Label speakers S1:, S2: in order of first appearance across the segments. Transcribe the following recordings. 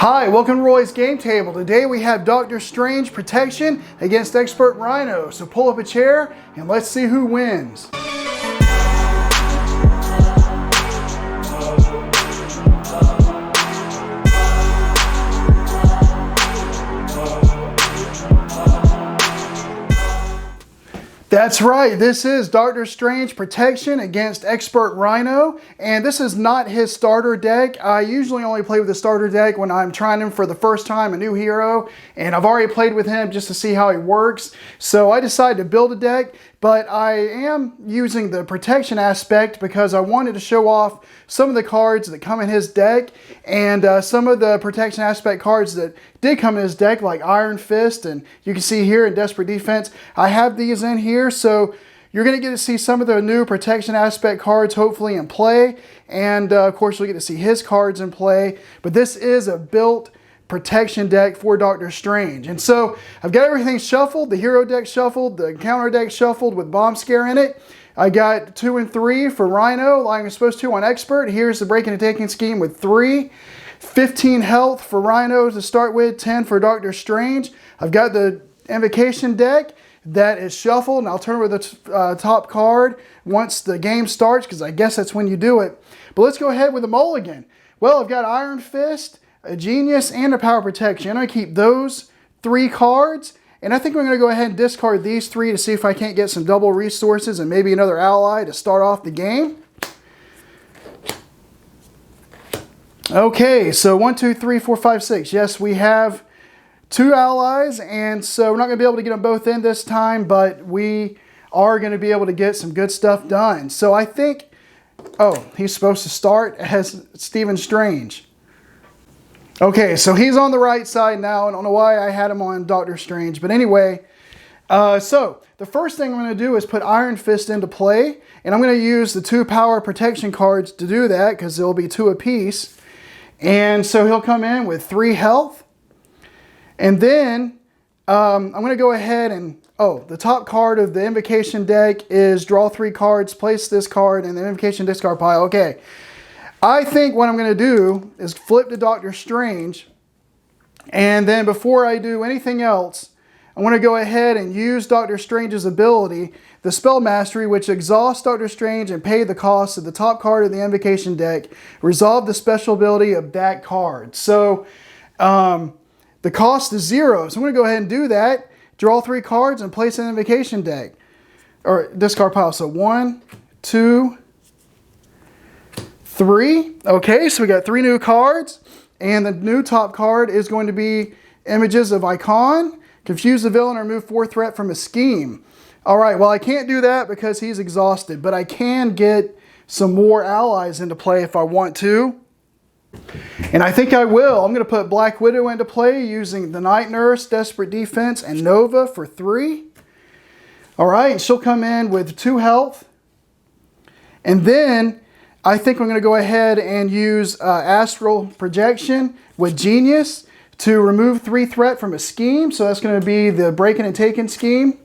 S1: Hi, welcome to Roy's Game Table. Today we have Doctor Strange protection against Expert Rhino. So pull up a chair and let's see who wins. That's right, this is Doctor Strange protection against Expert Rhino, and this is not his starter deck. I usually only play with the starter deck when I'm trying him for the first time, a new hero, and I've already played with him just to see how he works. So I decided to build a deck, but I am using the protection aspect because I wanted to show off some of the cards that come in his deck, and some of the protection aspect cards that did come in his deck, like Iron Fist, and you can see here in Desperate Defense, I have these in here, so you're going to get to see some of the new protection aspect cards hopefully in play, and of course you'll get to see his cards in play, but this is a built protection deck for Doctor Strange. And so I've got everything shuffled, the hero deck shuffled, the counter deck shuffled with Bomb Scare in it. I got 2 and 3 for Rhino, like I'm supposed to on Expert. Here's the breaking and taking scheme with 3. 15 health for Rhino to start with, 10 for Doctor Strange. I've got the Invocation deck that is shuffled, and I'll turn over the top card once the game starts, because I guess that's when you do it. But let's go ahead with the mulligan. Well, I've got Iron Fist, a Genius, and a Power Protection. I'm going to keep those 3 cards, and I think I'm going to go ahead and discard these 3 to see if I can't get some double resources and maybe another ally to start off the game. Okay, so 1, 2, 3, 4, 5, 6. Yes, we have 2 allies, and so we're not going to be able to get them both in this time, but we are going to be able to get some good stuff done. So I think, oh, he's supposed to start as Stephen Strange. Okay, so he's on the right side now. I don't know why I had him on Doctor Strange, but anyway, so the first thing I'm going to do is put Iron Fist into play, and I'm going to use the 2 power protection cards to do that, because there'll be 2 apiece. And so he'll come in with 3 health. And then I'm going to go ahead and, the top card of the Invocation deck is draw 3 cards, place this card in the Invocation discard pile. Okay, I think what I'm going to do is flip to Doctor Strange. And then before I do anything else, I want to go ahead and use Doctor Strange's ability, the Spell Mastery, which exhausts Doctor Strange and pay the cost of the top card of the Invocation deck. Resolve the special ability of that card. So the cost is 0. So I'm going to go ahead and do that. Draw 3 cards and place an Invocation deck. Or discard pile. So 1, 2, 3. Okay, so we got 3 new cards. And the new top card is going to be Images of Icon. Confuse the villain or remove 4 threat from a scheme. All right, well, I can't do that because he's exhausted, but I can get some more allies into play if I want to. And I think I will. I'm going to put Black Widow into play using the Night Nurse, Desperate Defense, and Nova for 3. All right, she'll come in with 2 health. And then I think I'm going to go ahead and use Astral Projection with Genius to remove 3 threat from a scheme. So that's going to be the breaking and taking scheme.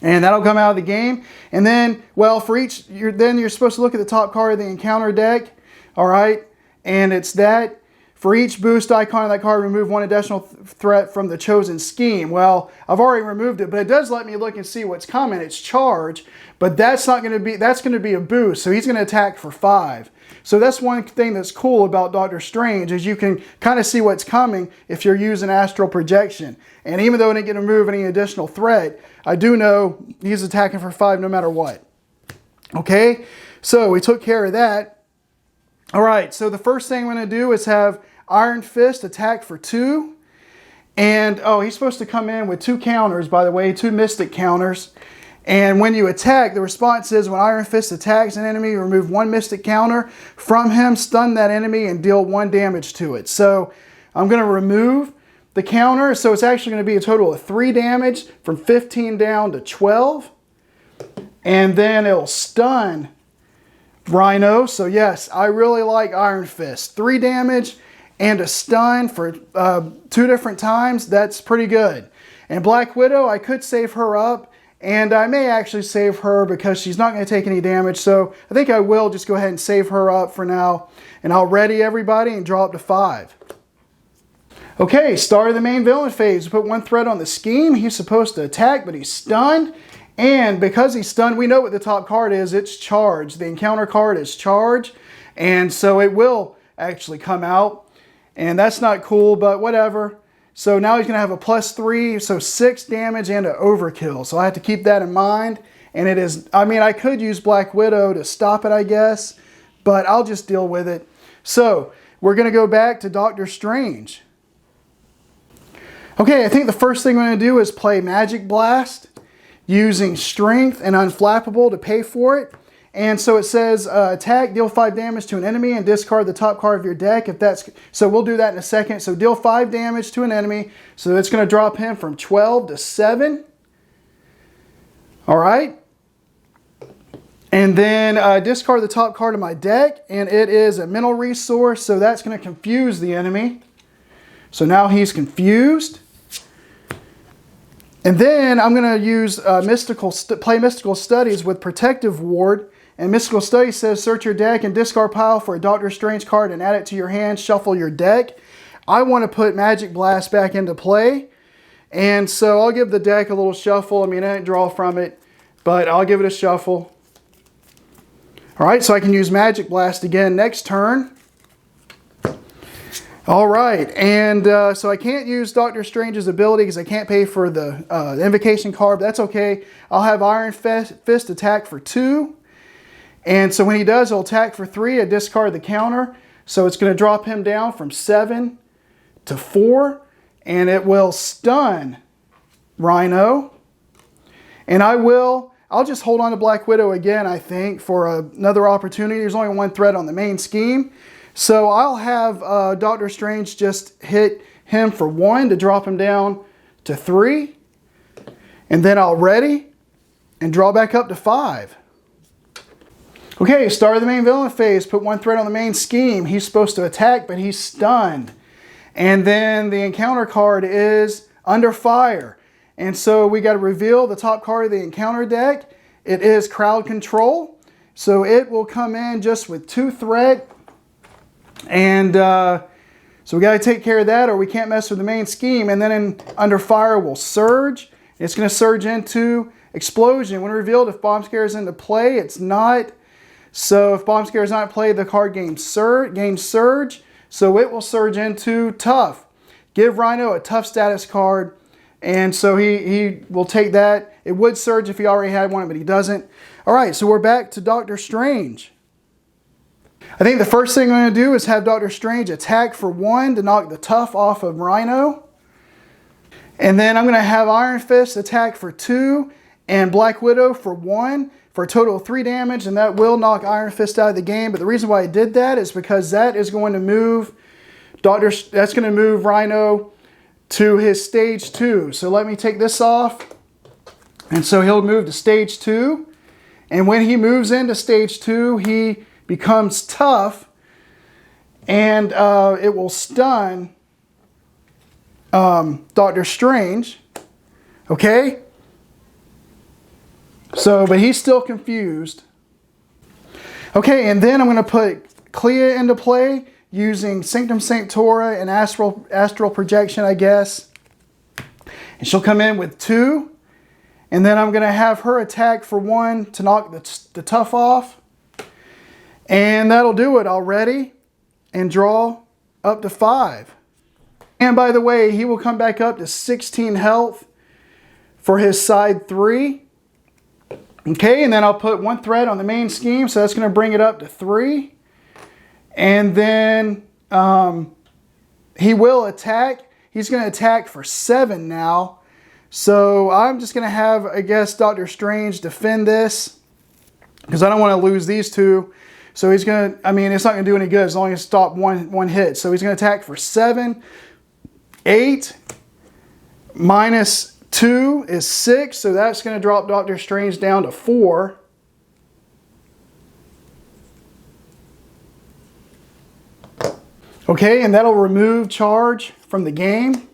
S1: And that'll come out of the game. And then, well, for each, you're supposed to look at the top card of the encounter deck. All right. And it's that. For each boost icon of that card, remove 1 additional threat from the chosen scheme. Well, I've already removed it, but it does let me look and see what's coming. It's charge, but that's going to be a boost. So he's going to attack for 5. So that's one thing that's cool about Doctor Strange, is you can kind of see what's coming if you're using Astral Projection. And even though I didn't get to remove any additional threat, I do know he's attacking for 5 no matter what. Okay, so we took care of that. All right, so the first thing I'm going to do is have Iron Fist attack for 2. And, he's supposed to come in with 2 counters, by the way, 2 Mystic counters. And when you attack, the response is when Iron Fist attacks an enemy, remove 1 Mystic counter from him, stun that enemy, and deal 1 damage to it. So I'm going to remove the counter. So it's actually going to be a total of 3 damage from 15 down to 12. And then it'll stun Rhino. So yes, I really like Iron Fist. 3 damage and a stun for 2 different times. That's pretty good. And Black Widow, I could save her up. And I may actually save her because she's not going to take any damage. So I think I will just go ahead and save her up for now. And I'll ready everybody and draw up to 5. Okay, start of the main villain phase. We put 1 threat on the scheme. He's supposed to attack, but he's stunned. And because he's stunned, we know what the top card is. It's charge. The encounter card is charge. And so it will actually come out. And that's not cool, but whatever. So now he's going to have a +3, so 6 damage and an overkill. So I have to keep that in mind. And it is, I mean, I could use Black Widow to stop it, I guess. But I'll just deal with it. So we're going to go back to Doctor Strange. Okay, I think the first thing I'm going to do is play Magic Blast using Strength and Unflappable to pay for it. And so it says attack, deal 5 damage to an enemy and discard the top card of your deck. So we'll do that in a second. So deal 5 damage to an enemy. So it's going to drop him from 12 to 7. All right. And then discard the top card of my deck. And it is a mental resource. So that's going to confuse the enemy. So now he's confused. And then I'm going to use play Mystical Studies with Protective Ward. And Mystical Studies says search your deck and discard pile for a Doctor Strange card and add it to your hand. Shuffle your deck. I want to put Magic Blast back into play. And so I'll give the deck a little shuffle. I mean, I didn't draw from it, but I'll give it a shuffle. All right, so I can use Magic Blast again next turn. All right, and so I can't use Doctor Strange's ability because I can't pay for the invocation card, but that's okay. I'll have Iron Fist attack for 2. And so when he does, he'll attack for 3. I discard the counter. So it's going to drop him down from 7 to 4. And it will stun Rhino. And I'll just hold on to Black Widow again, I think, for another opportunity. There's only 1 threat on the main scheme. So I'll have Doctor Strange just hit him for 1 to drop him down to 3. And then I'll ready and draw back up to 5. Okay, start of the main villain phase. Put 1 threat on the main scheme. He's supposed to attack, but he's stunned. And then the encounter card is Under Fire. And so we got to reveal the top card of the encounter deck. It is Crowd Control. So it will come in just with 2 threat. And so we got to take care of that or we can't mess with the main scheme. And then Under Fire will surge. It's going to surge into Explosion. When revealed, if Bomb Scare is into play, it's not. So if Bomb Scare is not played, the card gains Surge. So it will surge into Tough. Give Rhino a Tough status card. And so he will take that. It would surge if he already had one, but he doesn't. All right, so we're back to Doctor Strange. I think the first thing I'm going to do is have Doctor Strange attack for 1 to knock the Tough off of Rhino. And then I'm going to have Iron Fist attack for 2 and Black Widow for 1. For a total of 3 damage, and that will knock Iron Fist out of the game. But the reason why I did that is because that is going to move Rhino to his stage 2. So let me take this off. And so he'll move to stage 2. And when he moves into stage 2, he becomes Tough. And it will stun Doctor Strange. Okay? So, but he's still confused. Okay, and then I'm going to put Clea into play using Sanctum Sanctora and Astral Projection, I guess. And she'll come in with 2. And then I'm going to have her attack for 1 to knock the Tough off. And that'll do it already. And draw up to 5. And by the way, he will come back up to 16 health for his side 3. Okay, and then I'll put 1 threat on the main scheme, so that's going to bring it up to 3. And then he will attack. He's going to attack for 7 now. So I'm just going to have, I guess, Doctor Strange defend this because I don't want to lose these 2. So he's going to, I mean, it's not going to do any good as long as stop one hit. So he's going to attack for 7, 8, minus 2 is 6, so that's going to drop Doctor Strange down to 4. Okay, and that'll remove charge from the game.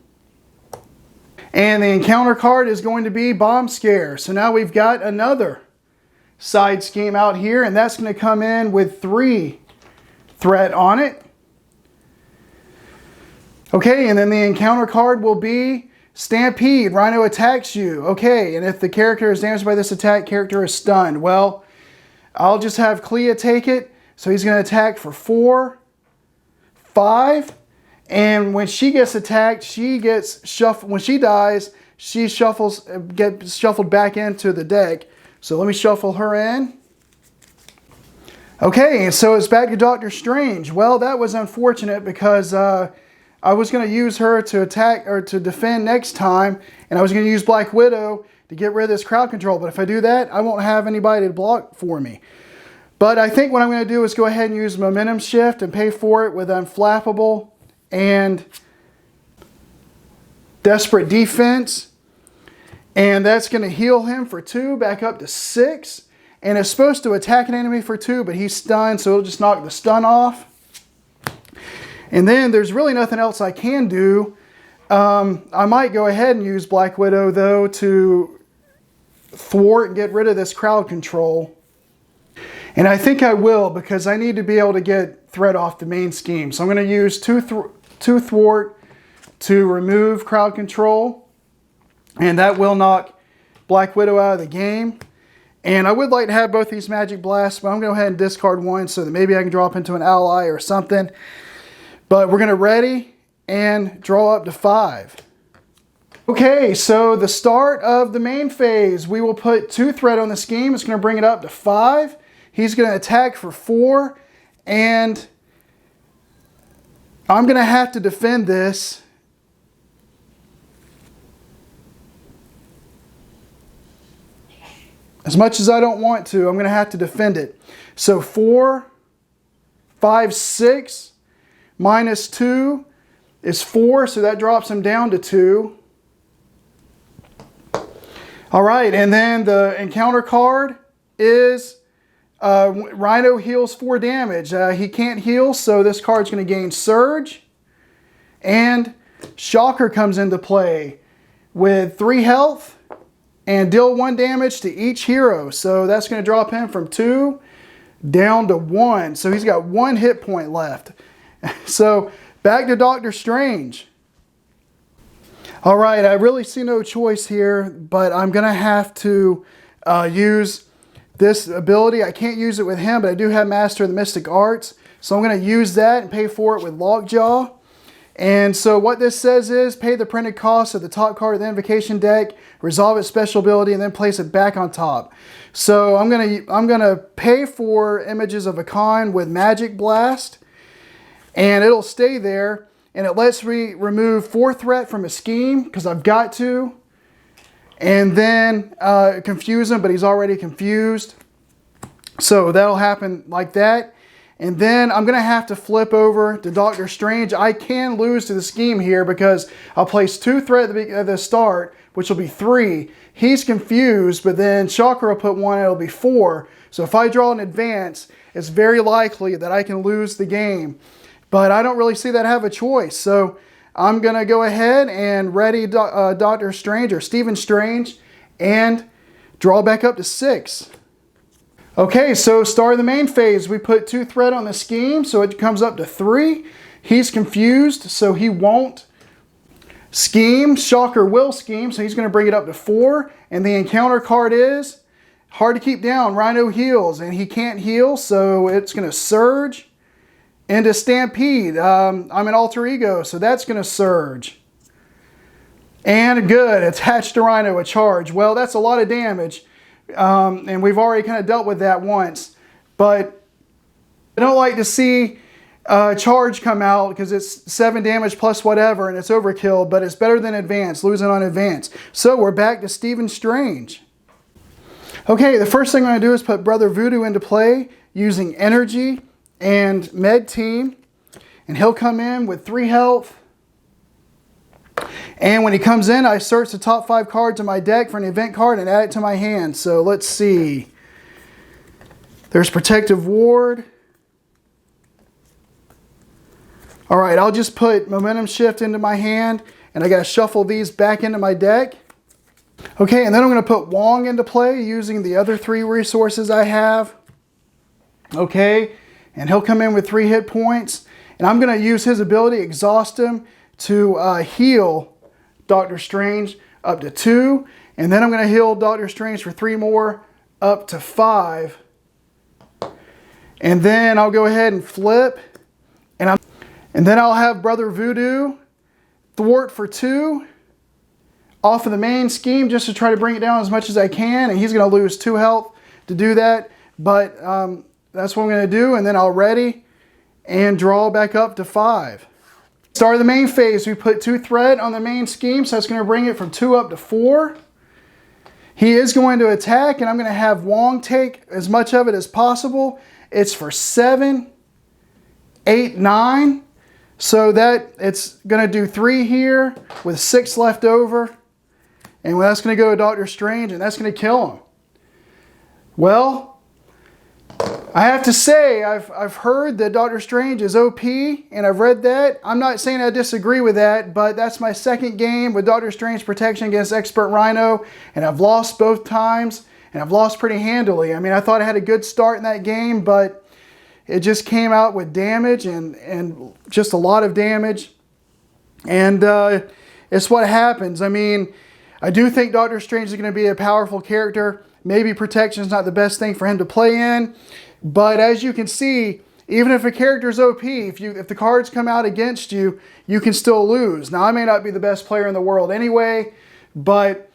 S1: And the encounter card is going to be Bomb Scare. So now we've got another side scheme out here, and that's going to come in with 3 threat on it. Okay, and then the encounter card will be Stampede. Rhino attacks you. Okay, and if the character is damaged by this attack, character is stunned. Well, I'll just have Clea take it. So he's going to attack for 4, 5, and when she gets attacked, she gets shuffled. When she dies, she gets shuffled back into the deck. So let me shuffle her in. Okay, and so it's back to Doctor Strange. Well, that was unfortunate because I was going to use her to attack or to defend next time, and I was going to use Black Widow to get rid of this crowd control. But if I do that, I won't have anybody to block for me. But I think what I'm going to do is go ahead and use Momentum Shift and pay for it with Unflappable and Desperate Defense. And that's going to heal him for 2, back up to 6. And it's supposed to attack an enemy for 2, but he's stunned, so it'll just knock the stun off. And then there's really nothing else I can do. I might go ahead and use Black Widow, though, to thwart and get rid of this crowd control. And I think I will, because I need to be able to get threat off the main scheme. So I'm going to use two thwart to remove crowd control. And that will knock Black Widow out of the game. And I would like to have both these Magic Blasts, but I'm going to go ahead and discard one so that maybe I can drop into an ally or something. But we're going to ready and draw up to 5. Okay, so the start of the main phase, we will put 2 threat on the scheme. It's going to bring it up to 5. He's going to attack for 4, and I'm going to have to defend this. As much as I don't want to, I'm going to have to defend it. So 4, 5, 6, minus 2 is 4, so that drops him down to 2. All right, and then the encounter card is Rhino heals 4 damage. He can't heal, so this card's going to gain Surge. And Shocker comes into play with 3 health and deal 1 damage to each hero. So that's going to drop him from 2 down to 1. So he's got 1 hit point left. So back to Doctor Strange. All right, I really see no choice here, but I'm going to have to use this ability. I can't use it with him, but I do have Master of the Mystic Arts. So I'm going to use that and pay for it with Lockjaw. And so what this says is pay the printed cost of the top card of the invocation deck, resolve its special ability, and then place it back on top. So I'm gonna pay for Images of Icon with Magic Blast, and it'll stay there. And it lets me remove 4 threat from a scheme, because I've got to. And then confuse him, but he's already confused. So that'll happen like that. And then I'm going to have to flip over to Doctor Strange. I can lose to the scheme here because I'll place 2 threat at the start, which will be 3. He's confused, but then Shocker will put 1, it'll be 4. So if I draw in advance, it's very likely that I can lose the game. But I don't really see that I have a choice. So I'm going to go ahead and ready Doctor Strange, or Stephen Strange, and draw back up to 6. Okay, so start of the main phase. We put 2 threat on the scheme, so it comes up to 3. He's confused, so he won't scheme. Shocker will scheme, so he's going to bring it up to 4. And the encounter card is hard to keep down. Rhino heals, and he can't heal, so it's going to surge into Stampede. I'm an alter ego, so that's going to surge. And good, attached to Rhino, a charge. Well, that's a lot of damage. And we've already kind of dealt with that once. But I don't like to see charge come out because it's 7 damage plus whatever and it's overkill, but it's better than advance, losing on advance. So we're back to Stephen Strange. Okay, the first thing I'm going to do is put Brother Voodoo into play using Energy and Med Team. And he'll come in with 3 health. And when he comes in, I search the top 5 cards of my deck for an event card and add it to my hand. So let's see. There's Protective Ward. All right, I'll just put Momentum Shift into my hand, and I got to shuffle these back into my deck. Okay, and then I'm going to put Wong into play using the other 3 resources I have. Okay, and he'll come in with 3 hit points. And I'm going to use his ability, Exhaust him, to heal Doctor Strange up to 2. And then I'm going to heal Doctor Strange for 3 more up to 5. And then I'll go ahead and flip. And then I'll have Brother Voodoo thwart for 2 off of the main scheme just to try to bring it down as much as I can. And he's going to lose 2 health to do that. But that's what I'm going to do. And then I'll ready and draw back up to 5. Start of the main phase, we put 2 threat on the main scheme. So that's going to bring it from 2 up to 4. He is going to attack, and I'm going to have Wong take as much of it as possible. It's for 7, 8, 9. So that it's going to do 3 here with 6 left over. And that's going to go to Doctor Strange, and that's going to kill him. Well, I have to say, I've heard that Doctor Strange is OP, and I've read that. I'm not saying I disagree with that, but that's my second game with Doctor Strange protection against Expert Rhino, and I've lost both times, and I've lost pretty handily. I mean, I thought I had a good start in that game, but it just came out with damage and just a lot of damage. And it's what happens. I mean, I do think Doctor Strange is going to be a powerful character. Maybe protection is not the best thing for him to play in. But as you can see, even if a character is OP, if the cards come out against you, you can still lose. Now, I may not be the best player in the world anyway, but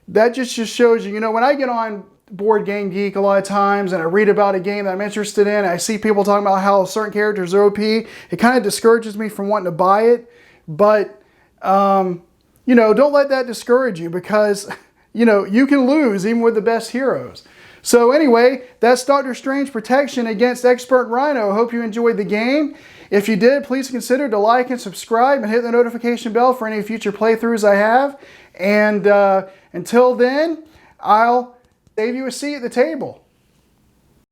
S1: that just shows you, when I get on Board Game Geek a lot of times and I read about a game that I'm interested in, I see people talking about how certain characters are OP, it kind of discourages me from wanting to buy it. But, don't let that discourage you because, you can lose even with the best heroes. So anyway, that's Doctor Strange protection against Expert Rhino. I hope you enjoyed the game. If you did, please consider to like and subscribe and hit the notification bell for any future playthroughs I have. And until then, I'll save you a seat at the table.